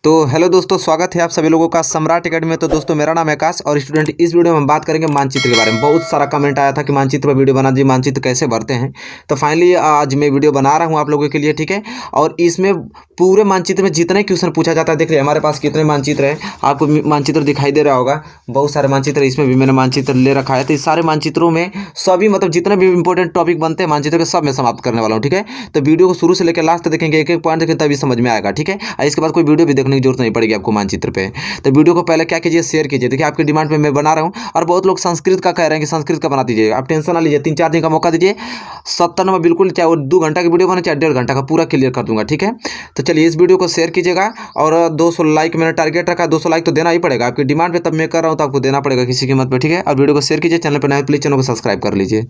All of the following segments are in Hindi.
तो हेलो दोस्तों, स्वागत है आप सभी लोगों का सम्राट एकेडमी में। तो दोस्तों, मेरा नाम है आकाश और स्टूडेंट इस वीडियो में हम बात करेंगे मानचित्र के बारे में। बहुत सारा कमेंट आया था कि मानचित्र पर वीडियो बना दीजिए, मानचित्र कैसे भरते हैं। तो फाइनली आज मैं वीडियो बना रहा हूं आप लोगों के लिए, ठीक है। और इसमें पूरे मानचित्र में जितने क्वेश्चन पूछा जाता है, देख लिया हमारे पास कितने मानचित्र है। आपको मानचित्र दिखाई दे रहा होगा, बहुत सारे मानचित्र, इसमें भी मैंने मानचित्र ले रखा है। तो इस सारे मानचित्रों में सभी मतलब जितने भी इंपॉर्टेंट टॉपिक बनते हैं मानचित्र के, सब मैं समाप्त करने वाला हूँ, ठीक है। तो वीडियो को शुरू से लेकर लास्ट तक देखेंगे, एक एक पॉइंट देखें तभी समझ में आएगा, ठीक है। इसके बाद कोई वीडियो भी देखने की जरूरत नहीं पड़ेगी आपको मानचित्र पे। तो वीडियो को पहले क्या कीजिए, शेयर कीजिए। देखिए आपकी डिमांड पे मैं बना रहा हूं और बहुत लोग संस्कृत का कह रहे हैं कि संस्कृत का बना दीजिए। आप टेंशन ना लीजिए, 3-4 दिन का मौका दीजिए। 70 में बिल्कुल, चाहे वो 2 घंटा की वीडियो बने चाहे 1.5 घंटा का, पूरा क्लियर कर दूंगा, ठीक है। तो चलिए इस वीडियो को शेयर कीजिएगा और 200 लाइक मैंने टारगेट रखा। 200 लाइक तो देना ही पड़ेगा, आपकी डिमांड पे तब मैं कर रहा हूँ तो आपको देना पड़ेगा किसी कीमत पे, ठीक है। और वीडियो को शेयर कीजिए, चैनल पर नए प्लीज चैनल को सब्सक्राइब कर लीजिए।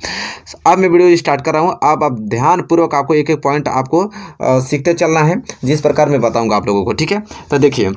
अब मैं वीडियो स्टार्ट कर रहा हूँ। अब ध्यानपूर्वक आपको एक एक पॉइंट आपको सीखते चलना है, जिस प्रकार मैं बताऊंगा आप लोगों को, ठीक है। तो देखिए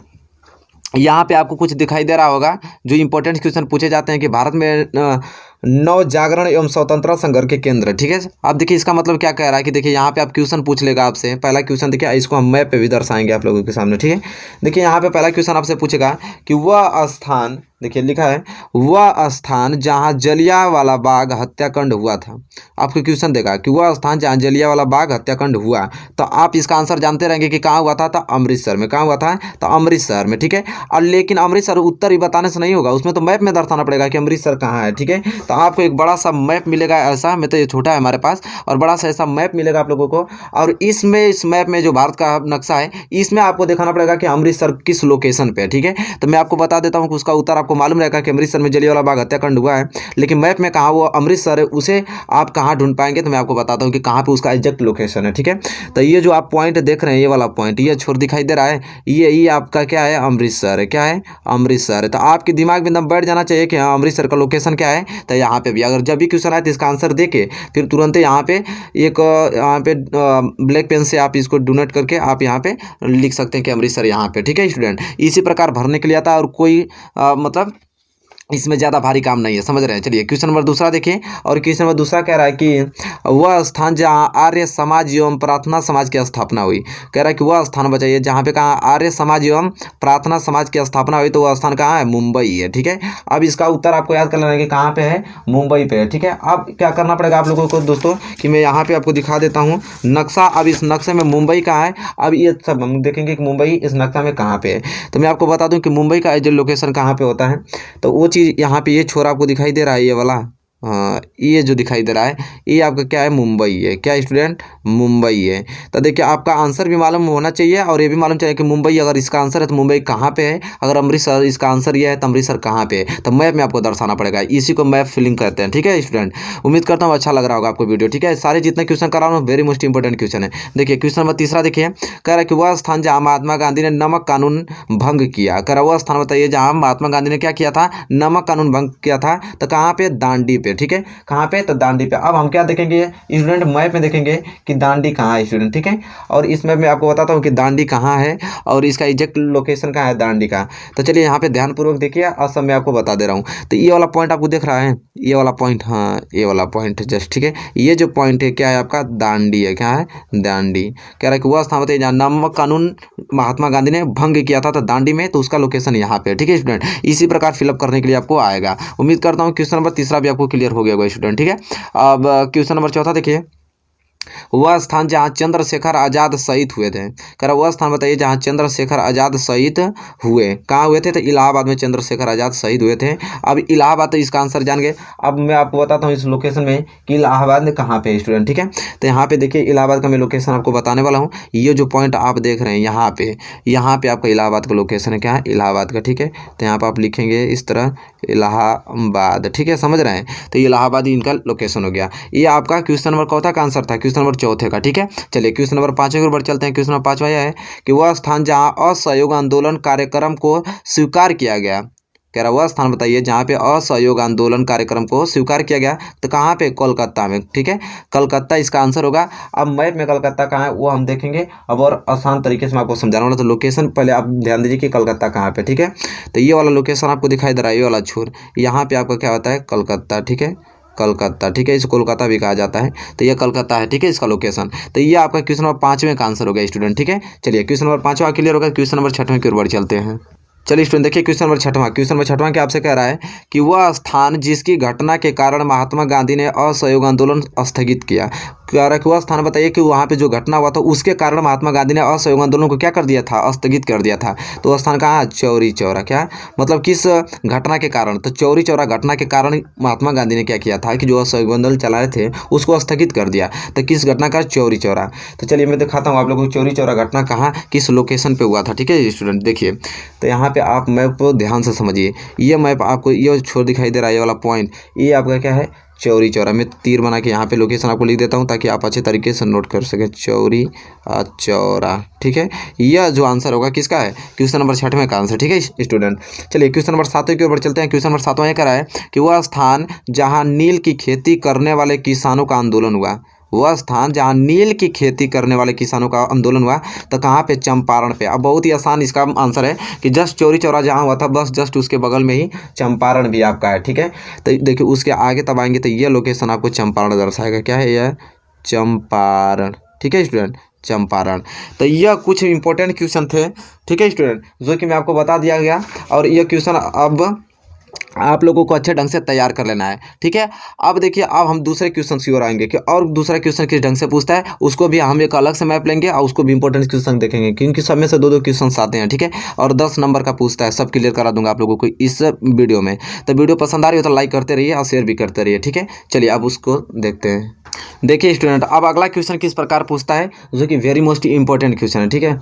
यहाँ पे आपको कुछ दिखाई दे रहा होगा, जो इंपॉर्टेंट क्वेश्चन पूछे जाते हैं कि भारत में नव जागरण एवं स्वतंत्रता संघर्ष के केंद्र, ठीक है। आप देखिए इसका मतलब क्या कह रहा है कि देखिए यहाँ पे आप क्वेश्चन पूछ लेगा आपसे। पहला क्वेश्चन देखिए, इसको हम मैप पे भी दर्शाएंगे आप लोगों के सामने, ठीक है। देखिए यहाँ पे पहला क्वेश्चन आपसे पूछेगा कि वह स्थान, देखिए लिखा है वह स्थान जहाँ जलियांवाला बाग हत्याकांड हुआ था। आपको क्वेश्चन देगा कि वह स्थान जहाँ जलियांवाला बाग हत्याकांड हुआ, तो आप इसका आंसर जानते रहेंगे कि कहाँ हुआ था। तो अमृतसर में। कहाँ हुआ था? तो अमृतसर में, ठीक है। और लेकिन अमृतसर उत्तर ही बताने से नहीं होगा, उसमें तो मैप में दर्शाना पड़ेगा कि अमृतसर कहाँ है, ठीक है। तो आपको एक बड़ा सा मैप मिलेगा ऐसा, में तो ये छोटा है हमारे पास, और बड़ा सा ऐसा मैप मिलेगा आप लोगों को। और इसमें इस मैप में जो भारत का नक्शा है, इसमें आपको दिखाना पड़ेगा कि अमृतसर किस लोकेशन पे है, ठीक है। तो मैं आपको बता देता हूँ कि उसका उत्तर आपको मालूम रहेगा कि अमृतसर में जलियांवाला बाग हत्याकांड हुआ है, लेकिन मैप में कहाँ वो अमृतसर है उसे आप कहाँ ढूंढ पाएंगे। तो मैं आपको बताता हूँ कि कहाँ पे उसका एग्जैक्ट लोकेशन है, ठीक है। तो ये जो आप पॉइंट देख रहे हैं, ये वाला पॉइंट, ये छोर दिखाई दे रहा है, ये आपका क्या है? अमृतसर है। क्या है? अमृतसर है। तो आपके दिमाग में एकदम बैठ जाना चाहिए कि हाँ अमृतसर का लोकेशन क्या है। तो यहाँ पे भी अगर जब भी क्वेश्चन आए तो इसका आंसर दे के फिर तुरंत यहाँ पे एक यहाँ पे ब्लैक पेन से आप इसको डोनेट करके आप यहाँ पे लिख सकते हैं कि अमृतसर यहाँ पे, ठीक है स्टूडेंट। इसी प्रकार भरने के लिए आता है और कोई मतलब इसमें ज़्यादा भारी काम नहीं है, समझ रहे हैं। चलिए क्वेश्चन नंबर दूसरा देखिए। और क्वेश्चन नंबर दूसरा कह रहा है कि वह स्थान जहाँ आर्य समाज एवं प्रार्थना समाज की स्थापना हुई। कह रहा है कि वह स्थान बताइए जहाँ पे कहाँ आर्य समाज एवं प्रार्थना समाज की स्थापना हुई। तो वह स्थान कहाँ है? मुंबई है, ठीक है। अब इसका उत्तर आपको याद कर लेना है कि कहाँ पे है? मुंबई पे है, ठीक है। अब क्या करना पड़ेगा आप लोगों को दोस्तों कि मैं यहाँ पे आपको दिखा देता हूँ नक्शा। अब इस नक्शे में मुंबई कहाँ है, अब ये सब हम देखेंगे कि मुंबई इस नक्शा में कहाँ पे है। तो मैं आपको बता दूँ कि मुंबई का एग्जैक्ट लोकेशन कहाँ पे होता है। तो वो चीज़ यहाँ पे, ये छोरा आपको दिखाई दे रहा है, ये वाला, हाँ ये जो दिखाई दे रहा है ये आपका क्या है? मुंबई है। क्या स्टूडेंट? मुंबई है। तो देखिए आपका आंसर भी मालूम होना चाहिए और ये भी मालूम चाहिए कि मुंबई अगर इसका आंसर है तो मुंबई कहाँ पे है। अगर अमृतसर इसका आंसर ये है तो अमृतसर कहाँ पे है। तो मैप में आपको दर्शाना पड़ेगा, इसी को मैप फिलिंग कहते हैं, ठीक है स्टूडेंट। उम्मीद करता हूँ अच्छा लग रहा होगा आपको वीडियो, ठीक है। सारे जितने क्वेश्चन करा रहा हूँ वेरी मोस्ट इंपॉर्टेंट क्वेश्चन है। देखिए क्वेश्चन नंबर तीसरा देखिए, कह रहा है कि वह स्थान जहाँ महात्मा गांधी ने नमक कानून भंग किया। कह रहा वह स्थान बताइए जहाँ महात्मा गांधी ने क्या किया था? नमक कानून भंग किया था। तो कहाँ पे? दांडी पे, ठीक है। कहाँ पे? तो दांडी पे। अब हम क्या देखेंगे स्टूडेंट? मैप में देखेंगे कि दांडी कहाँ है स्टूडेंट, ठीक है। और इस मैप में आपको बताता हूँ कि दांडी कहाँ है और इसका एग्जैक्ट लोकेशन कहाँ है दांडी का। तो चलिए यहाँ पे ध्यानपूर्वक देखिए और सब मैं आपको बता दे रहा हूँ। तो ये वाला पॉइंट आपको दिख रहा है, ये वाला पॉइंट, हाँ ये वाला पॉइंट जस्ट, ठीक है। ये जो पॉइंट है क्या है आपका? दांडी है। क्या है? दांडी। कह रहा है कि वह स्थान बताइए जहाँ नमक कानून महात्मा गांधी ने भंग किया था, तो दांडी में, तो उसका लोकेशन यहाँ पे, ठीक है स्टूडेंट। इसी प्रकार फिलअप करने के लिए आपको आएगा। उम्मीद करता हूँ क्वेश्चन नंबर तीसरा भी आपको क्लियर हो गया होगा स्टूडेंट, ठीक है। अब क्वेश्चन नंबर चौथा देखिए, वह स्थान जहाँ चंद्रशेखर आजाद शहीद हुए थे। कह रहा वह स्थान बताइए जहाँ चंद्रशेखर आजाद शहीद हुए। कहाँ हुए थे? तो इलाहाबाद में चंद्रशेखर आजाद शहीद हुए थे। अब इलाहाबाद, तो इसका आंसर जान गए। अब मैं आपको बताता हूँ इस लोकेशन में कि इलाहाबाद में कहाँ पे है स्टूडेंट, ठीक है। तो यहाँ पे देखिए इलाहाबाद का मैं लोकेशन आपको बताने वाला हूँ। ये जो पॉइंट आप देख रहे हैं यहाँ पे आपका इलाहाबाद का लोकेशन है। क्या है? इलाहाबाद का, ठीक है। तो यहाँ पर आप लिखेंगे इस तरह इलाहाबाद, ठीक है, समझ रहे हैं। तो इलाहाबाद इनका लोकेशन हो गया। ये आपका क्वेश्चन नंबर कौन का आंसर था? क्वेश्चन नंबर चौथे का, ठीक है। चलिए क्वेश्चन नंबर 5 के ऊपर चलते हैं। क्वेश्चन नंबर 5 यह है कि वह स्थान जहाँ असहयोग आंदोलन कार्यक्रम को स्वीकार किया गया। कह रहा वह स्थान बताइए जहाँ पे असहयोग आंदोलन कार्यक्रम को स्वीकार किया गया। तो कहाँ पे? कोलकाता में, ठीक है। कलकत्ता इसका आंसर होगा। अब मैप में कलकत्ता कहाँ है वो हम देखेंगे अब, और आसान तरीके से मैं आपको समझाने वाला। तो लोकेशन पहले आप ध्यान दीजिए कि कलकत्ता कहाँ पे, ठीक है। तो ये वाला लोकेशन आपको दिखाई दे रहा है, ये वाला छोर, यहाँ पे आपका क्या होता है? कलकत्ता, ठीक है। कलकत्ता, ठीक है, इसे कोलकाता भी कहा जाता है। तो ये कलकत्ता है, ठीक है, इसका लोकेशन। तो ये आपका क्वेश्चन नंबर 5वें का आंसर हो गया स्टूडेंट, ठीक है। चलिए क्वेश्चन नंबर 5वां क्लियर होगा। क्वेश्चन नंबर 6वें की ओर बढ़ चलते हैं। चलिए स्टूडेंट देखिए क्वेश्चन नंबर 6वां। क्वेश्चन नंबर 6वां क्या आपसे कह रहा है कि वह स्थान जिसकी घटना के कारण महात्मा गांधी ने असहयोग आंदोलन स्थगित किया। कह रहा है कि वह स्थान बताइए कि वहाँ पे जो घटना हुआ था उसके कारण महात्मा गांधी ने असहयोग आंदोलन को क्या कर दिया था, स्थगित कर दिया था। तो वह स्थान कहाँ है? चौरी चौरा। क्या मतलब किस घटना के कारण? तो चौरी चौरा घटना के कारण महात्मा गांधी ने क्या किया था कि जो असहयोग आंदोलन चलाए थे उसको स्थगित कर दिया। तो किस घटना का? चौरी चौरा। तो चलिए मैं दिखाता हूँ आप लोगों को चौरी चौरा घटना कहाँ किस लोकेशन पे हुआ था, ठीक है स्टूडेंट। देखिए तो यहाँ पे आप मैप को ध्यान से समझिए। ये मैप आपको ये छोर दिखाई दे रहा है, ये वाला पॉइंट, ये आपका क्या है? चौरी चौरा। मैं तीर बना के यहाँ पे लोकेशन आपको लिख देता हूँ ताकि आप अच्छे तरीके से नोट कर सकें। चौरी चौरा, ठीक है। यह जो आंसर होगा किसका है? क्वेश्चन नंबर 6वें का आंसर, ठीक है स्टूडेंट। चलिए क्वेश्चन नंबर 7वें की ओर चलते हैं। क्वेश्चन नंबर 7वां ये कह रहा है कि वह स्थान जहाँ नील की खेती करने वाले किसानों का आंदोलन हुआ। वह स्थान जहाँ नील की खेती करने वाले किसानों का आंदोलन हुआ तो कहाँ पे? चंपारण पे। अब बहुत ही आसान इसका आंसर है कि जस्ट चौरी चौरा जहाँ हुआ था बस जस्ट उसके बगल में ही चंपारण भी आपका है, ठीक है। तो देखिए उसके आगे तब आएंगे तो ये लोकेशन आपको चंपारण दर्शाएगा। क्या है यह? चंपारण, ठीक है स्टूडेंट, चंपारण। तो यह कुछ इंपॉर्टेंट क्वेश्चन थे, ठीक है स्टूडेंट, जो कि मैं आपको बता दिया गया। और यह क्वेश्चन अब आप लोगों को अच्छे ढंग से तैयार कर लेना है, ठीक है। अब देखिए अब हम दूसरे क्वेश्चन की ओर आएंगे कि और दूसरा क्वेश्चन किस ढंग से पूछता है उसको भी हम एक अलग से मैप लेंगे और उसको भी इंपॉर्टेंट क्वेश्चन देखेंगे क्योंकि सब में से दो क्वेश्चन आते हैं, ठीक है। और 10 नंबर का पूछता है, सब क्लियर करा दूंगा आप लोगों को इस वीडियो में। तो वीडियो पसंद आ रही हो तो लाइक करते रहिए और शेयर भी करते रहिए, ठीक है। चलिए अब उसको देखते हैं। देखिए स्टूडेंट अब अगला क्वेश्चन किस प्रकार पूछता है जो कि वेरी मोस्ट इंपॉर्टेंट क्वेश्चन है, ठीक है।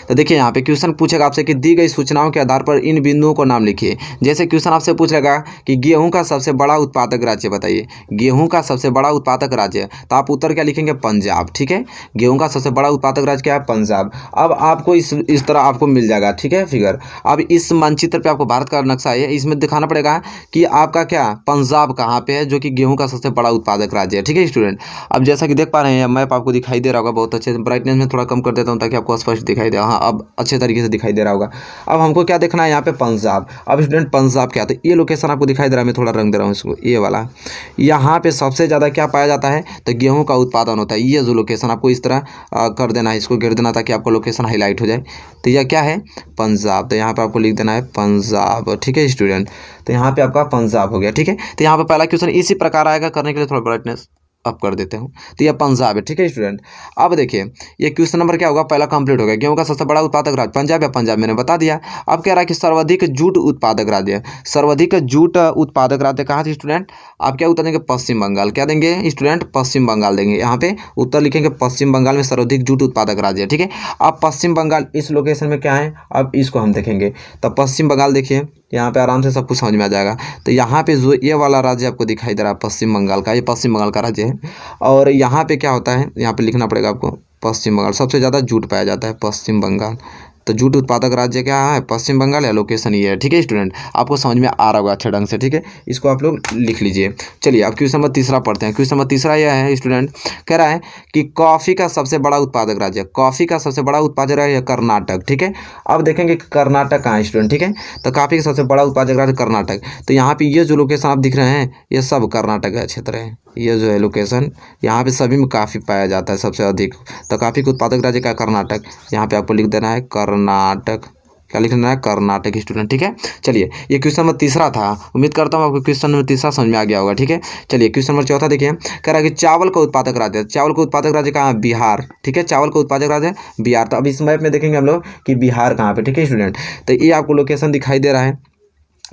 तो देखिए यहाँ पे क्वेश्चन पूछेगा आपसे कि दी गई सूचनाओं के आधार पर इन बिंदुओं को नाम लिखिए। जैसे क्वेश्चन आपसे पूछेगा कि गेहूं का सबसे बड़ा उत्पादक राज्य बताइए। गेहूं का सबसे बड़ा उत्पादक राज्य, तो आप उत्तर क्या लिखेंगे? पंजाब, ठीक है। गेहूं का सबसे बड़ा उत्पादक राज्य क्या है? पंजाब। अब आपको इस तरह आपको मिल जाएगा, ठीक है, फिगर। अब इस मानचित्र पे आपको भारत का नक्शा है, इसमें दिखाना पड़ेगा कि आपका क्या पंजाब कहाँ पे है जो कि गेहूं का सबसे बड़ा उत्पादक राज्य है, ठीक है स्टूडेंट। अब जैसा कि देख पा रहे हैं मैप आपको दिखाई दे रहा होगा बहुत अच्छे से। ब्राइटनेस में थोड़ा कम कर देता हूँ ताकि आपको स्पष्ट दिखाई दे। हाँ अब अच्छे तरीके से दिखाई दे रहा होगा। अब हमको क्या देखना है यहाँ पे? पंजाब। अब स्टूडेंट पंजाब क्या? तो ये लोकेशन आपको दिखाई दे रहा है, मैं थोड़ा रंग दे रहा हूँ इसको, ये वाला। यहाँ पे सबसे ज़्यादा क्या पाया जाता है? तो गेहूँ का उत्पादन होता है। ये जो लोकेशन आपको इस तरह कर देना है, इसको घेर देना ताकि आपको लोकेशन हाईलाइट हो जाए। तो यह क्या है? पंजाब। तो यहाँ पे आपको लिख देना है पंजाब, ठीक है स्टूडेंट। तो यहाँ पे आपका पंजाब हो गया, ठीक है। तो यहाँ पे पहला क्वेश्चन इसी प्रकार आएगा, करने के लिए थोड़ा ब्राइटनेस अप कर देते हूँ। तो यह पंजाब है, ठीक है स्टूडेंट। अब देखिए ये क्वेश्चन नंबर क्या होगा? पहला कंप्लीट हो गया। गेहूं का सबसे बड़ा उत्पादक राज्य पंजाब या पंजाब मैंने बता दिया। अब कह रहा है कि सर्वाधिक जूट उत्पादक राज्य। सर्वाधिक जूट उत्पादक राज्य कहाँ थे स्टूडेंट? आप क्या उत्तर देंगे? पश्चिम बंगाल। क्या देंगे स्टूडेंट? पश्चिम बंगाल देंगे। यहाँ पे उत्तर लिखेंगे पश्चिम बंगाल में सर्वाधिक जूट उत्पादक राज्य है, ठीक है। अब पश्चिम बंगाल इस लोकेशन में क्या है? अब इसको हम देखेंगे। तो पश्चिम बंगाल देखिए यहाँ पे आराम से सब कुछ समझ में आ जाएगा। तो यहाँ पे जो ये वाला राज्य आपको दिखाई दे रहा है पश्चिम बंगाल का, ये पश्चिम बंगाल का राज्य है। और यहाँ पे क्या होता है? यहाँ पे लिखना पड़ेगा आपको पश्चिम बंगाल। सबसे ज़्यादा जूट पाया जाता है पश्चिम बंगाल। तो जूट उत्पादक राज्य क्या है? पश्चिम बंगाल या लोकेशन ये है, ठीक है स्टूडेंट। आपको समझ में आ रहा होगा अच्छे ढंग से, ठीक है। इसको आप लोग लिख लीजिए। चलिए अब क्वेश्चन नंबर तीसरा पढ़ते हैं। क्वेश्चन नंबर तीसरा यह है स्टूडेंट, कह रहा है कि कॉफ़ी का सबसे बड़ा उत्पादक राज्य। कॉफ़ी का सबसे बड़ा उत्पादक राज्य कर्नाटक, ठीक है। अब देखेंगे कि कर्नाटक कहाँ है स्टूडेंट, ठीक है। तो कॉफ़ी का सबसे बड़ा उत्पादक राज्य कर्नाटक। तो यहाँ पे ये जो लोकेशन आप दिख रहे हैं ये सब कर्नाटक का क्षेत्र है। ये जो है लोकेशन यहाँ पे सभी में काफ़ी पाया जाता है सबसे अधिक। तो कॉफ़ी का उत्पादक राज्य का कर्नाटक। यहाँ पे आपको लिख देना है कर्नाटक। क्या लिखना है? कर्नाटक स्टूडेंट, ठीक है। चलिए ये क्वेश्चन नंबर तीसरा था। उम्मीद करता हूँ आपको क्वेश्चन नंबर तीसरा समझ में आ गया होगा, ठीक है। चलिए क्वेश्चन नंबर चौथा देखिए, कह रहा है कि चावल का उत्पादक राज्य। चावल का उत्पादक राज्य कहाँ है? बिहार, ठीक है। चावल का उत्पादक राज्य बिहार। तो अब इस मैप में देखेंगे हम लोग कि बिहार कहाँ पे, ठीक है स्टूडेंट। तो ये आपको लोकेशन दिखाई दे रहा है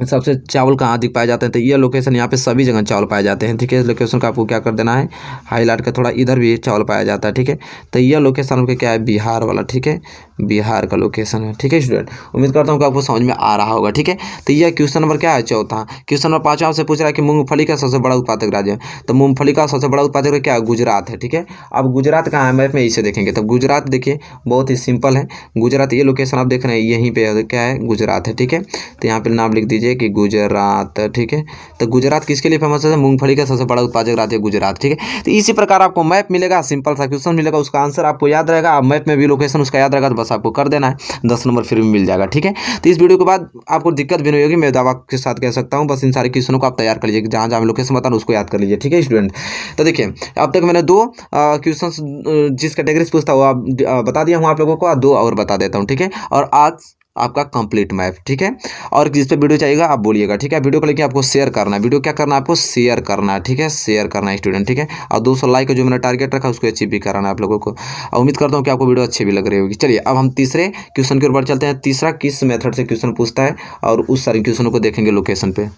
सबसे चावल कहाँ अधिक पाए जाते हैं। तो ये लोकेशन यहाँ पे सभी जगह चावल पाए जाते हैं, ठीक है। इस लोकेशन का आपको क्या कर देना है? हाईलाइट का थोड़ा इधर भी चावल पाया जाता है, ठीक है। तो ये लोकेशन आपका क्या है? बिहार वाला, ठीक है। बिहार का लोकेशन है, ठीक है स्टूडेंट। उम्मीद करता हूँ कि आपको समझ में आ रहा होगा, ठीक है। तो यह क्वेश्चन नंबर क्या है? चौथा। क्वेश्चन नंबर 5वां से पूछ रहा है कि मूंगफली का सबसे बड़ा उत्पादक राज्य। तो मूंगफली का सबसे बड़ा उत्पादक क्या है? गुजरात है, ठीक है। अब गुजरात कहाँ है? मैप में इसे देखेंगे तो गुजरात देखिए बहुत ही सिंपल है। गुजरात ये लोकेशन आप देख रहे हैं यहीं पे क्या है? गुजरात है, ठीक है। तो यहाँ पे नाम लिख दीजिए कि गुजरात, ठीक है। तो गुजरात किसके लिए फेमस है? मूंगफली का सबसे बड़ा उत्पादक राज्य गुजरात, ठीक है। तो इसी प्रकार आपको मैप मिलेगा, सिंपल सा क्वेश्चन मिलेगा, उसका आंसर आपको याद रहेगा। आप मैप में भी लोकेशन उसका याद रहेगा तो बस आपको कर देना है, 10 नंबर फ्री में मिल जाएगा। ठीक है, तो इस वीडियो के बाद आपको दिक्कत भी नहीं होगी, मैं दावा के साथ कह सकता हूँ। बस इन सारे क्वेश्चनों को आप तैयार कर लीजिए, जहाँ जहाँ मैं लोकेशन बताऊँ उसको याद कर लीजिए। ठीक है स्टूडेंट, तो देखिए अब तक मैंने 2 क्वेश्चन जिस कैटेगरी से पूछता हूँ आप बता दिया हूँ आप लोगों को, 2 और बता देता हूँ। ठीक है, और आज आपका कंप्लीट मैथ। ठीक है, और जिस पे वीडियो चाहिएगा आप बोलिएगा। ठीक है, वीडियो को लेके आपको शेयर करना है, वीडियो क्या करना है आपको शेयर करना है। ठीक है, शेयर करना है स्टूडेंट। ठीक है, और 200 लाइक का जो मैंने टारगेट रखा उसको अचीव भी कराना है आप लोगों को। उम्मीद करता हूँ कि आपको वीडियो अच्छी भी लग रही होगी। चलिए अब हम तीसरे क्वेश्चन की ओर बढ़ चलते हैं। तीसरा किस मेथड से क्वेश्चन पूछता है और उस सारे क्वेश्चनों को देखेंगे लोकेशन पे।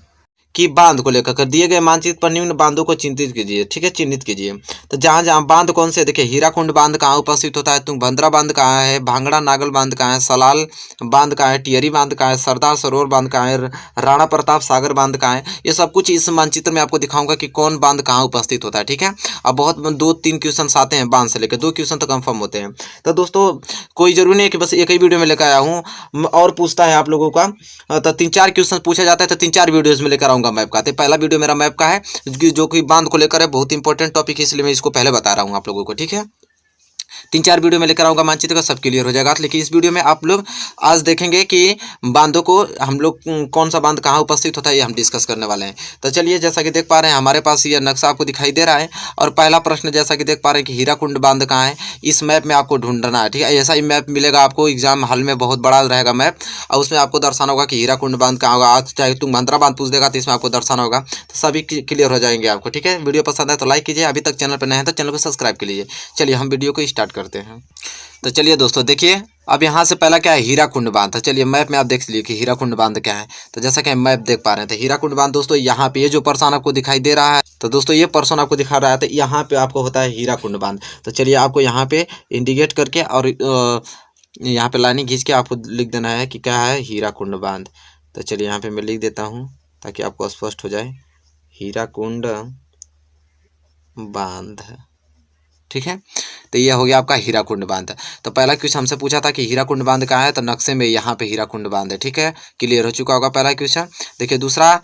कि बांध को लेकर दिए गए मानचित्र पर निम्न बांधों को चिन्हित कीजिए। ठीक है, चिन्हित कीजिए। तो जहाँ जहाँ बांध कौन से, देखिए हीराकुंड बांध कहाँ उपस्थित होता है, तुंगभद्रा बांध कहाँ है, भांगड़ा नागल बांध कहाँ है, सलाल बांध कहाँ है, टिहरी बांध कहाँ है, सरदार सरोवर बांध कहाँ है, राणा प्रताप सागर बांध कहाँ है। ये सब कुछ इस मानचित्र में आपको दिखाऊंगा कि कौन बांध कहाँ उपस्थित होता है। ठीक है, अब बहुत 2-3 क्वेश्चन आते हैं बांध से लेकर, 2 क्वेश्चन तो कंफर्म होते हैं। तो दोस्तों कोई जरूरी नहीं है कि बस एक ही वीडियो में लेकर आया हूँ, और पूछता है आप लोगों का तो 3-4 क्वेश्चन पूछा जाता है, तो 3-4 वीडियोज में लेकर आऊंगा मैप का। तो पहला वीडियो मेरा मैप का है जो कि बांध को लेकर है, बहुत इंपॉर्टेंट टॉपिक है, इसलिए मैं इसको पहले बता रहा हूँ आप लोगों को। ठीक है, 3-4 वीडियो में लेकर आऊंगा मानचित्र का, सब क्लियर हो जाएगा। लेकिन इस वीडियो में आप लोग आज देखेंगे कि बांधों को हम लोग कौन सा बांध कहाँ उपस्थित होता है, ये हम डिस्कस करने वाले हैं। तो चलिए, जैसा कि देख पा रहे हैं हमारे पास ये नक्शा आपको दिखाई दे रहा है, और पहला प्रश्न जैसा कि देख पा रहे हैं कि हीराकुंड बांध कहाँ है, इस मैप में आपको ढूंढना है। ठीक है, ऐसा ही मैप मिलेगा आपको एग्जाम हॉल में, बहुत बड़ा रहेगा मैप, और उसमें आपको दर्शाना होगा कि हीराकुंड बांध कहाँ होगा। आज चाहे तुंगभद्रा बांध पूछ देगा तो इसमें आपको दर्शाना होगा, तो सभी क्लियर हो जाएंगे आपको। ठीक है, वीडियो पसंद है तो लाइक कीजिए, अभी तक चैनल पर नए हैं तो चैनल को सब्सक्राइब कर लीजिए। चलिए हम वीडियो को स्टार्ट करते हैं। तो चलिए दोस्तों देखिए, अब यहाँ से पहला क्या है, हीराकुंड बांध। तो चलिए मैप में आप देख लीजिए कि हीराकुंड बांध क्या है। तो जैसा कि मैप देख पा रहे हैं, तो हीराकुंड बांध दोस्तों यहाँ पे ये जो पर्सन आपको दिखाई दे रहा है, तो दोस्तों ये पर्सन आपको दिखा रहा है, तो यहाँ पे आपको होता है हीराकुंड बांध। तो चलिए आपको यहाँ पे इंडिकेट करके और यहाँ पे लाइनिंग खींच के आपको लिख देना है कि क्या है, हीराकुंड बांध। तो चलिए यहाँ पे मैं लिख देता हूँ ताकि आपको स्पष्ट हो जाए, हीराकुंड बांध। ठीक है, तो ये हो गया आपका हीराकुंड बांध। तो पहला क्वेश्चन हमसे पूछा था कि हीराकुंड बांध कहाँ है, तो नक्शे में यहाँ पे हीराकुंड बांध है। ठीक है, क्लियर हो चुका होगा पहला क्वेश्चन। देखिए दूसरा,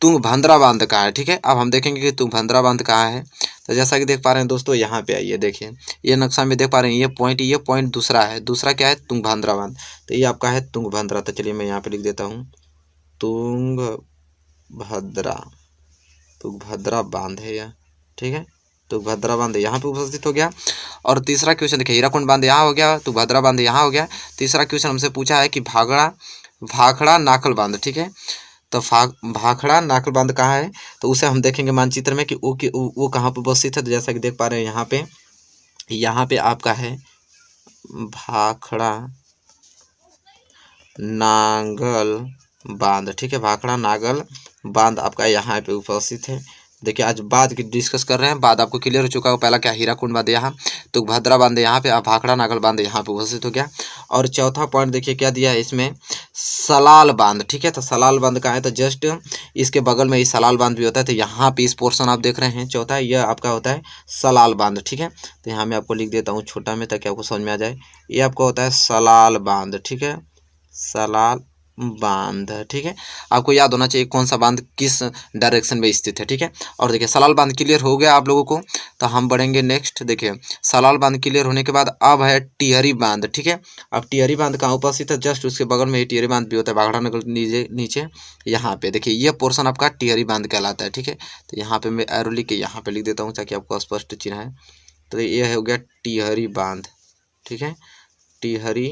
तुंगभद्रा बांध कहाँ है। ठीक है, अब हम देखेंगे कि तुंगभद्रा बांध कहाँ है। तो जैसा कि देख पा रहे हैं दोस्तों, यहाँ पे आइए, देखिए ये नक्शा में देख पा रहे हैं, ये पॉइंट दूसरा है, दूसरा क्या है, तुंगभद्रा बांध। तो ये आपका है तुंगभद्रा। तो चलिए मैं यहाँ पे लिख देता हूँ तुंगभद्रा बांध है यह। ठीक है, तुंगभद्रा बांध यहाँ पे उपस्थित हो गया। और तीसरा क्वेश्चन देखिए, हीराकुंड बांध यहाँ हो गया, तुंगभद्रा बांध यहाँ हो गया। तीसरा क्वेश्चन हमसे पूछा है कि भाखड़ा नाकल बांध। ठीक है, तो भाखड़ा नाकल बांध कहाँ है, तो उसे हम देखेंगे मानचित्र में कि वो कहाँ पे उपस्थित है। तो जैसा कि देख पा रहे हैं यहाँ पे आपका है भाखड़ा नागल बांध। ठीक है, भाखड़ा नागल बांध आपका यहाँ पे उपस्थित है। देखिए आज बाद की डिस्कस कर रहे हैं, बाद आपको क्लियर हो चुका हो। पहला क्या, हीराकुंड बांध यहाँ, तुंगभद्रा बांध यहाँ पे, अब भाखड़ा नागल बांध यहाँ पे उपस्थित हो गया। और चौथा पॉइंट देखिए क्या दिया है इसमें, सलाल बांध। ठीक है, तो सलाल बांध कहाँ है, तो जस्ट इसके बगल में ही सलाल बांध भी होता है। तो यहाँ पे इस पोर्शन आप देख रहे हैं चौथा, यह आपका होता है सलाल बांध। ठीक है, तो यहाँ मैं आपको लिख देता हूँ छोटा में ताकि आपको समझ में आ जाए, ये आपका होता है सलाल बांध। ठीक है, सलाल बांध। ठीक है, आपको याद होना चाहिए कौन सा बांध किस डायरेक्शन में स्थित है। ठीक है, और देखिए सलाल बांध क्लियर हो गया आप लोगों को, तो हम बढ़ेंगे नेक्स्ट। देखिए सलाल बांध क्लियर होने के बाद अब है टिहरी बांध। ठीक है, अब टिहरी बांध कहाँ उपस्थित है, जस्ट उसके बगल में ही टिहरी बांध भी होता है, भाखड़ा नगर नीचे यहाँ पे देखिए ये पोर्शन आपका टिहरी बांध कहलाता है। ठीक है, तो यहाँ पे मैं एरो लिख के यहाँ पे लिख देता हूँ ताकि आपको स्पष्ट चिन्ह है। तो ये हो गया टिहरी बांध। ठीक है, टिहरी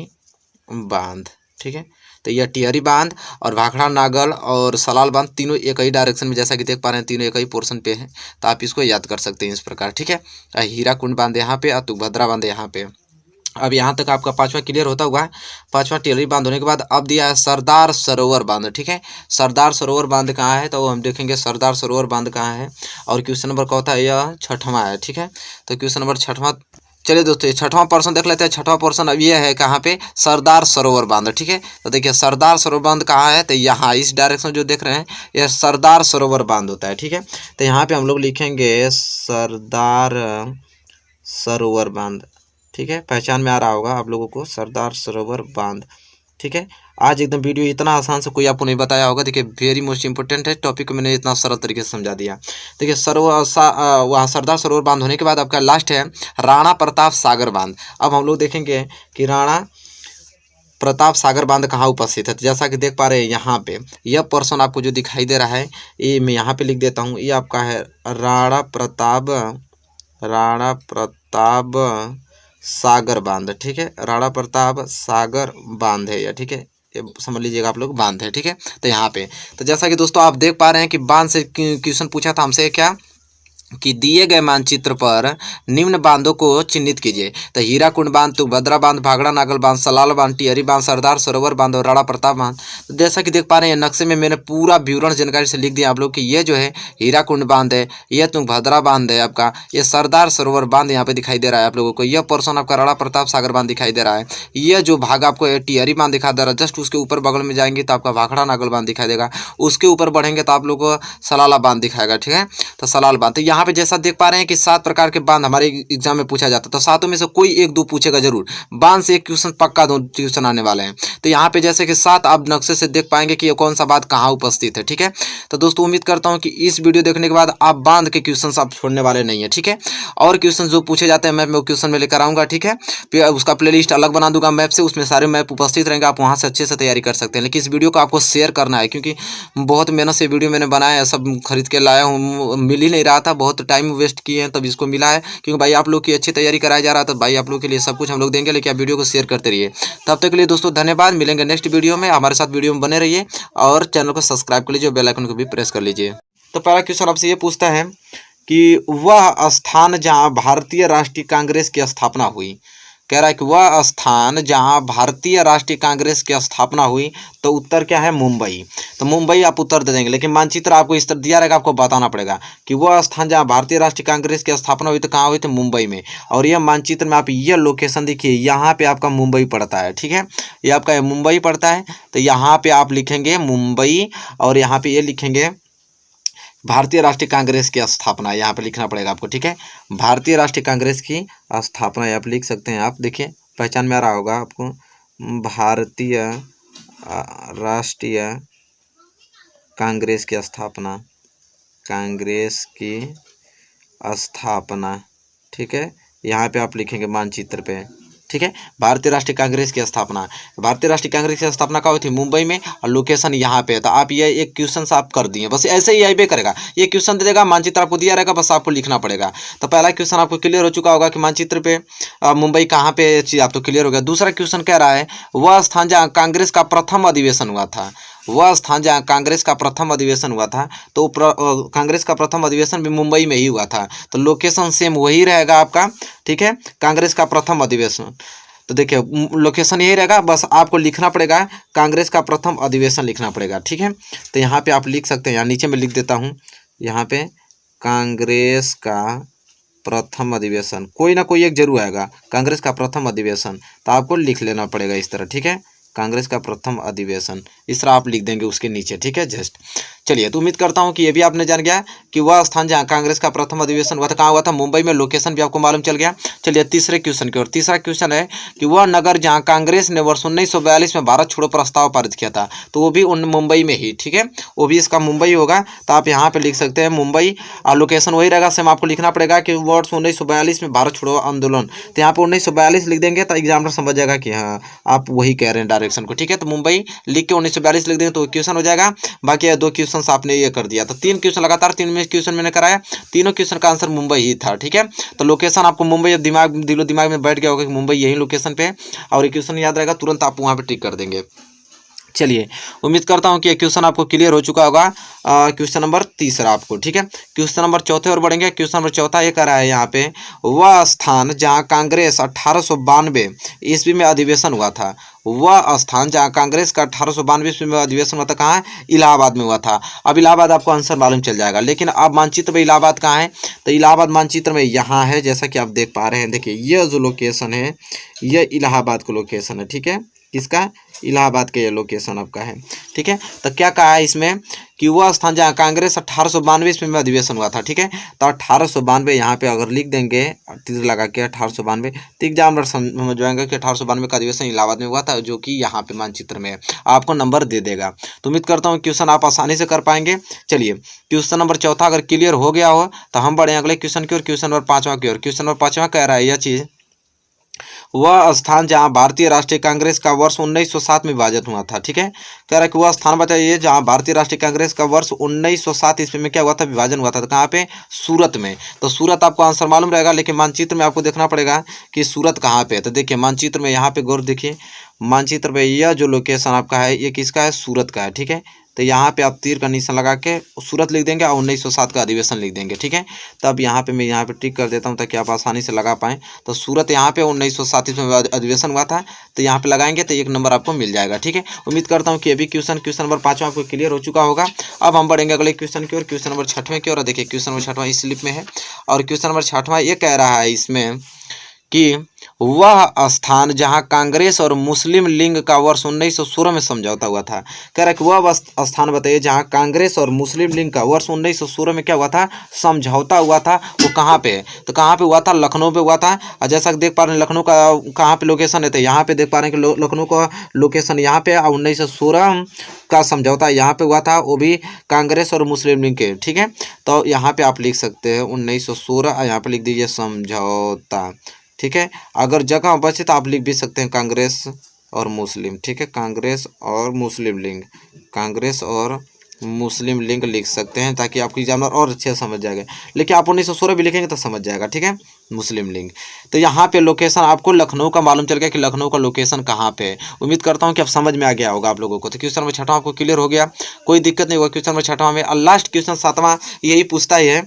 बांध। ठीक है, तो यह टिहरी बांध और भाखड़ा नागल और सलाल बांध तीनों एक ही डायरेक्शन में, जैसा कि देख पा रहे हैं तीनों एक ही पोर्शन पे है। तो आप इसको याद कर सकते हैं इस प्रकार। ठीक है, हीराकुंड बांध यहाँ पे और तुंगभद्रा बांध यहाँ पे। अब यहाँ तक आपका पांचवा क्लियर होता हुआ है। पांचवा टिहरी बांध होने के बाद अब दिया है सरदार सरोवर बांध। ठीक है, सरदार सरोवर बांध कहाँ है, तो हम देखेंगे सरदार सरोवर बांध कहाँ है। और क्वेश्चन नंबर क्या होता है, यह छठवां है। ठीक है, तो क्वेश्चन नंबर छठवां, चलिए दोस्तों छठवां पोर्शन देख लेते हैं। छठवां पोर्शन अब ये है कहाँ पे, सरदार सरोवर बांध। ठीक है, तो देखिए सरदार सरोवर बांध कहाँ है, तो यहाँ इस डायरेक्शन जो देख रहे हैं यह सरदार सरोवर बांध होता है। ठीक है, तो यहाँ पे हम लोग लिखेंगे सरदार सरोवर बांध। ठीक है, पहचान में आ रहा होगा आप लोगों को, सरदार सरोवर बांध। ठीक है, आज एकदम वीडियो इतना आसान से कोई आपको नहीं बताया होगा। देखिए वेरी मोस्ट इंपॉर्टेंट है टॉपिक को मैंने इतना सरल तरीके से समझा दिया। देखिए वहाँ सरदार सरोवर बांध होने के बाद आपका लास्ट है राणा प्रताप सागर बांध। अब हम लोग देखेंगे कि राणा प्रताप सागर बांध कहाँ उपस्थित है। तो जैसा कि देख पा रहे हैं यहाँ पे यह पर्सन आपको जो दिखाई दे रहा है, ये मैं यहाँ पे लिख देता हूँ, ये आपका है राणा प्रताप सागर बांध। ठीक है, राणा प्रताप सागर बांध है यह। ठीक है, ये समझ लीजिएगा आप लोग, बांध है। ठीक है, तो यहाँ पे तो जैसा कि दोस्तों आप देख पा रहे हैं कि बांध से क्वेश्चन पूछा था हमसे क्या कि दिए गए मानचित्र पर निम्न बांधों को चिन्हित कीजिए। तो हीराकुंड बांध, तुंगभद्रा बांध, भाखड़ा नागल बांध, सलाल बांध, टिहरी बांध, सरदार सरोवर बांध और राणा प्रताप बांध। तो जैसा कि देख पा रहे हैं नक्शे में मैंने पूरा विवरण जानकारी से लिख दिया आप लोग कि ये जो है हीराकुंड बांध है, यह तुंगभद्रा बांध है आपका, ये सरदार सरोवर बांध यहाँ पे दिखाई दे रहा है आप लोगों को, यह पोर्शन आपका राणा प्रताप सागर बांध दिखाई दे रहा है, यह जो भाग आपको टिहरी बांध दिखा दे रहा है, जस्ट उसके ऊपर बगल में जाएंगे तो आपका भाखड़ा नागल बांध दिखाई देगा, उसके ऊपर बढ़ेंगे तो आप लोग को सलाला बांध दिखाएगा। ठीक है, तो सलाल बांध। तो यहाँ पे जैसा देख पा रहे हैं कि 7 प्रकार के बांध हमारे एग्जाम में पूछा जाता है, तो 7 में से कोई 1-2 पूछेगा जरूर। बांध से एक क्वेश्चन पक्का 2 क्वेश्चन आने वाले हैं। तो यहाँ पे जैसे कि 7 आप नक्शे से देख पाएंगे कि ये कौन सा बांध कहाँ उपस्थित है। ठीक है, तो दोस्तों उम्मीद करता हूँ कि इस वीडियो देखने के बाद आप बांध के क्वेश्चन आप छोड़ने वाले नहीं है। ठीक है, और क्वेश्चन जो पूछे जाते हैं मैं वो क्वेश्चन में लेकर आऊँगा। ठीक है, फिर उसका प्लेलिस्ट अलग बना दूंगा मैप से, उसमें सारे मैप उपस्थित रहेंगे, आप वहाँ से अच्छे से तैयारी कर सकते हैं। लेकिन इस वीडियो को आपको शेयर करना है, क्योंकि बहुत मेहनत से वीडियो मैंने बनाया है, सब खरीद के लाया हूँ, मिल ही नहीं रहा था, बहुत टाइम वेस्ट किए हैं तब इसको मिला है, क्योंकि भाई आप लोग की अच्छी तैयारी कराया जा रहा था। भाई आप लोग के लिए सब कुछ हम लोग देंगे, लेकिन आप वीडियो को शेयर करते रहिए। तब तक के लिए दोस्तों धन्यवाद, मिलेंगे नेक्स्ट वीडियो में। हमारे साथ वीडियो में बने रहिए और चैनल को सब्सक्राइब कर लीजिए, बेल आइकन को भी प्रेस कर लीजिए। तो पहला क्वेश्चन आपसे ये पूछता है कि वह स्थान जहाँ भारतीय राष्ट्रीय कांग्रेस की स्थापना हुई, कह रहा है कि वह स्थान जहां भारतीय राष्ट्रीय कांग्रेस की स्थापना हुई, तो उत्तर क्या है, मुंबई। तो मुंबई आप उत्तर दे देंगे, लेकिन मानचित्र आपको इस तरह दिया रहेगा, आपको बताना पड़ेगा कि वह स्थान जहां भारतीय राष्ट्रीय कांग्रेस की स्थापना हुई तो कहाँ हुई, तो मुंबई में। और यह मानचित्र में आप यह लोकेशन देखिए, यहाँ पे आपका मुंबई पड़ता है। ठीक है, ये आपका मुंबई पड़ता है, तो यहाँ पे आप लिखेंगे मुंबई, और यहाँ पे ये लिखेंगे भारतीय राष्ट्रीय कांग्रेस की स्थापना, यहाँ पे लिखना पड़ेगा आपको। ठीक है, भारतीय राष्ट्रीय कांग्रेस की स्थापना यहाँ पे लिख सकते हैं आप। देखिए पहचान में आ रहा होगा आपको, भारतीय राष्ट्रीय कांग्रेस की स्थापना, कांग्रेस की स्थापना। ठीक है, यहाँ पे आप लिखेंगे मानचित्र पे। ठीक है, भारतीय राष्ट्रीय कांग्रेस की स्थापना, भारतीय राष्ट्रीय कांग्रेस की स्थापना कहाँ हुई थी, मुंबई में, और लोकेशन यहाँ पे है। तो आप ये एक क्वेश्चन आप कर दिए, बस ऐसे ही आईबे करेगा, ये क्वेश्चन दे देगा, मानचित्र आपको दिया रहेगा, बस आपको लिखना पड़ेगा। तो पहला क्वेश्चन आपको क्लियर हो चुका होगा कि मानचित्र पे मुंबई कहाँ पे, चीज आप तो क्लियर हो गया। दूसरा क्वेश्चन कह रहा है वह स्थान जहाँ कांग्रेस का प्रथम अधिवेशन हुआ था, वह स्थान जहाँ कांग्रेस का प्रथम अधिवेशन हुआ था, तो कांग्रेस का प्रथम अधिवेशन भी मुंबई में ही हुआ था, तो लोकेशन सेम वही रहेगा आपका। ठीक है, कांग्रेस का प्रथम अधिवेशन, तो देखिए लोकेशन यही रहेगा, बस आपको लिखना पड़ेगा कांग्रेस का प्रथम अधिवेशन लिखना पड़ेगा। ठीक है, तो यहाँ पे आप लिख सकते हैं, यहाँ नीचे में लिख देता हूँ, यहाँ पे कांग्रेस का प्रथम अधिवेशन, कोई ना कोई एक जरूर आएगा, कांग्रेस का प्रथम अधिवेशन, तो आपको लिख लेना पड़ेगा इस तरह। ठीक है, कांग्रेस का प्रथम अधिवेशन, इस तरह आप लिख देंगे उसके नीचे। ठीक है, जस्ट चलिए, तो उम्मीद करता हूं कि ये भी आपने जान गया कि वह स्थान जहां कांग्रेस का प्रथम अधिवेशन हुआ था कहाँ हुआ था, मुंबई में, लोकेशन भी आपको मालूम चल गया। चलिए तीसरे क्वेश्चन की ओर। तीसरा क्वेश्चन है कि वह नगर जहां कांग्रेस ने वर्ष 1942 में भारत छोड़ो प्रस्ताव पारित किया था, तो वो भी मुंबई में ही। ठीक है, वो भी इसका मुंबई होगा, तो आप यहाँ पे लिख सकते हैं मुंबई, और लोकेशन वही रहेगा, सेम आपको लिखना पड़ेगा कि वर्ष 1942 में भारत छोड़ो आंदोलन, तो यहाँ पे 1942 लिख देंगे, तो एग्जामिनर समझ जाएगा कि हाँ आप वही कह रहे हैं डायरेक्शन को। ठीक है, तो मुंबई लिख के 1942 लिख देंगे तो क्वेश्चन हो जाएगा। बाकी 2 क्वेश्चन आपने ये कर दिया, तो 3 क्वेश्चन लगातार 3 क्वेश्चन मैंने कराया, तीनों क्वेश्चन का आंसर मुंबई ही था। ठीक है, तो लोकेशन आपको मुंबई दिलो दिमाग में बैठ गया होगा कि मुंबई यही लोकेशन पे है, और ये क्वेश्चन याद रहेगा, तुरंत आप वहाँ पे टिक कर देंगे। चलिए, उम्मीद करता हूं कि ये क्वेश्चन आपको क्लियर हो चुका होगा। क्वेश्चन नंबर तीसरा आपको। ठीक है, क्वेश्चन नंबर चौथे और बढ़ेंगे। क्वेश्चन नंबर चौथा ये कह रहा है यहाँ पे, वह स्थान जहां कांग्रेस 1892 ईस्वी में अधिवेशन हुआ था, वह स्थान जहां कांग्रेस का 1892 ईस्वी में अधिवेशन हुआ था कहाँ है, इलाहाबाद में हुआ था। अब इलाहाबाद आपको आंसर मालूम चल जाएगा, लेकिन अब मानचित्र में इलाहाबाद कहाँ है, तो इलाहाबाद मानचित्र में यहाँ है, जैसा कि आप देख पा रहे हैं। देखिए यह जो लोकेशन है, यह इलाहाबाद का लोकेशन है। ठीक है, किसका, इलाहाबाद के ये लोकेशन आपका है। ठीक है, तो क्या कहा है इसमें कि वह स्थान जहाँ कांग्रेस 1892 ईस्वी में अधिवेशन हुआ था। ठीक है, तो 1892 यहाँ पे अगर लिख देंगे तीर लगा के 1892, तो एग्जामिनर समझ जाएंगे कि 1892 का अधिवेशन इलाहाबाद में हुआ था, जो कि यहाँ पे मानचित्र में है, आपको नंबर दे देगा। तो उम्मीद करता हूँ क्वेश्चन आप आसानी से कर पाएंगे। चलिए, क्वेश्चन नंबर चौथा अगर क्लियर हो गया हो तो हम बढ़े अगले क्वेश्चन की ओर, क्वेश्चन नंबर 5वां की ओर। क्वेश्चन नंबर 5वां कह रहा है यह चीज़, वह स्थान जहां भारतीय राष्ट्रीय कांग्रेस का वर्ष 1907 में विभाजित हुआ था। ठीक है, कह रहा है कि वह स्थान बताइए जहां भारतीय राष्ट्रीय कांग्रेस का वर्ष 1907 ईस्वी में क्या हुआ था, विभाजन हुआ था। तो कहाँ पे, सूरत में। तो सूरत आपको आंसर मालूम रहेगा, लेकिन मानचित्र में आपको देखना पड़ेगा कि सूरत कहाँ पे है। तो देखिए मानचित्र में यहाँ पे गौर देखिए, मानचित्र पे यह जो लोकेशन आपका है ये किसका है, सूरत का है। ठीक है, तो यहाँ पे आप तीर का निशान लगा के सूरत लिख देंगे और 1907 का अधिवेशन लिख देंगे। ठीक है, तब यहाँ पे मैं यहाँ पे टिक कर देता हूँ ताकि आप आसानी से लगा पाएँ। तो सूरत यहाँ पे 1907 में अधिवेशन हुआ था, तो यहाँ पे लगाएंगे तो 1 नंबर आपको मिल जाएगा। ठीक है, उम्मीद करता हूँ कि अभी क्वेश्चन नंबर 5 आपको क्लियर हो चुका होगा। अब हम बढ़ेंगे अगले क्वेश्चन की ओर, क्वेश्चन नंबर 6वें की ओर। देखिए क्वेश्चन नंबर 6वां इस स्लिप में है, और क्वेश्चन नंबर 6वां ये कह रहा है इसमें कि वह स्थान जहां कांग्रेस और मुस्लिम लीग का वर्ष 1916 में समझौता हुआ था। कह रहा है कि वह स्थान बताइए जहां कांग्रेस और मुस्लिम लीग का वर्ष 1916 में क्या हुआ था, समझौता हुआ था। वो कहाँ पे है, तो कहाँ पे हुआ था, लखनऊ पे हुआ था। और जैसा कि देख पा रहे हैं लखनऊ का कहाँ पे लोकेशन है, तो यहाँ पे देख पा रहे हैं कि लखनऊ का लोकेशन यहाँ पे, और 1916 का समझौता यहाँ पे हुआ था, वो भी कांग्रेस और मुस्लिम लीग के। ठीक है, तो यहाँ पे आप लिख सकते हैं 1916, यहाँ पे लिख दीजिए समझौता। ठीक है, अगर जगह बचे तो आप लिख भी सकते हैं कांग्रेस और मुस्लिम। ठीक है, कांग्रेस और मुस्लिम लीग, कांग्रेस और मुस्लिम लीग लिख सकते हैं ताकि आपकी एग्जामिनर और अच्छे से समझ जाएगा। लेकिन आप 1916 भी लिखेंगे तो समझ जाएगा। ठीक है, मुस्लिम लीग। तो यहाँ पे लोकेशन आपको लखनऊ का मालूम चल गया कि लखनऊ का लोकेशन कहाँ पे है। उम्मीद करता हूँ कि अब समझ में आ गया होगा आप लोगों को। तो क्वेश्चन नंबर 6वां आपको क्लियर हो गया, कोई दिक्कत नहीं होगा क्वेश्चन नंबर 6वां में। लास्ट क्वेश्चन 7वां यही पूछता ही है,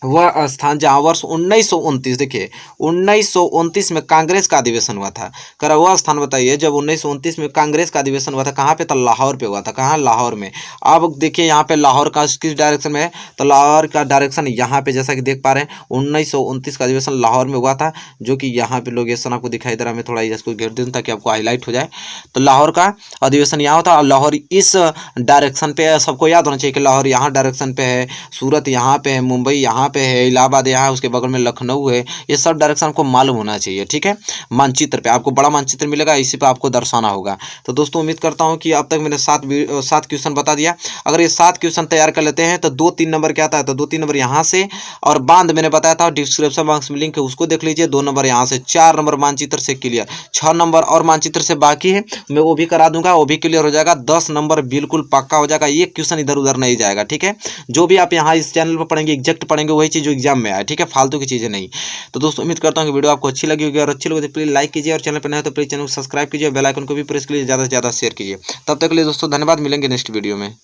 वह स्थान जहाँ वर्ष 1929, देखिए 1929 में कांग्रेस का अधिवेशन हुआ था। कह रहा वह स्थान बताइए जब 1929 में कांग्रेस का अधिवेशन हुआ था, कहाँ पे, तो लाहौर पे हुआ था। कहाँ, लाहौर में। अब देखिए यहाँ पे लाहौर का किस डायरेक्शन में है, तो लाहौर का डायरेक्शन यहाँ पे, जैसा कि देख पा रहे हैं 1929 का अधिवेशन लाहौर में हुआ था, जो कि यहाँ पे लोकेशन आपको दिखाई दे रहा है। मैं थोड़ा इसको घेर दूँ ताकि आपको हाईलाइट हो जाए। तो लाहौर का अधिवेशन यहाँ होता है, और लाहौर इस डायरेक्शन पे, सबको याद होना चाहिए कि लाहौर यहाँ डायरेक्शन पे है, सूरत यहाँ पे है, मुंबई यहाँ पे है, इलाहाबाद यहाँ, उसके बगल में लखनऊ है। ये सब डायरेक्शन आपको मालूम होना चाहिए। ठीक है, मानचित्र पे आपको बड़ा मानचित्र मिलेगा, इसी पे आपको दर्शाना होगा। तो दोस्तों उम्मीद करता हूँ कि अब तक मैंने 7 क्वेश्चन बता दिया। अगर ये 7 क्वेश्चन तैयार कर लेते हैं तो 2-3 नंबर क्या आता है, तो 2-3 नंबर यहाँ से, और बांध मैंने बताया था डिस्क्रिप्शन बॉक्स में लिंक है, उसको देख लीजिए। 2 नंबर यहाँ से, 4 नंबर मानचित्र से क्लियर, 6 नंबर और मानचित्र से बाकी है, मैं वो भी करा दूंगा, वो भी क्लियर हो जाएगा। 10 नंबर बिल्कुल पक्का हो जाएगा, ये क्वेश्चन इधर उधर नहीं जाएगा। ठीक है, जो भी आप यहाँ इस चैनल पर पढ़ेंगे एग्जैक्ट पढ़ेंगे वही चीज़ जो एग्जाम में आए। ठीक है, फालतू की चीज़ें नहीं। तो दोस्तों उम्मीद करता हूँ कि वीडियो आपको अच्छी लगी होगी, और अच्छी लगी तो प्लीज़ लाइक कीजिए, और चैनल पर नए तो प्लीज़ चैनल को सब्सक्राइब कीजिए, बेल आइकन को भी प्रेस कीजिए, ज़्यादा से ज़्यादा शेयर कीजिए। तब तक के लिए दोस्तों धन्यवाद, मिलेंगे नेक्स्ट वीडियो में।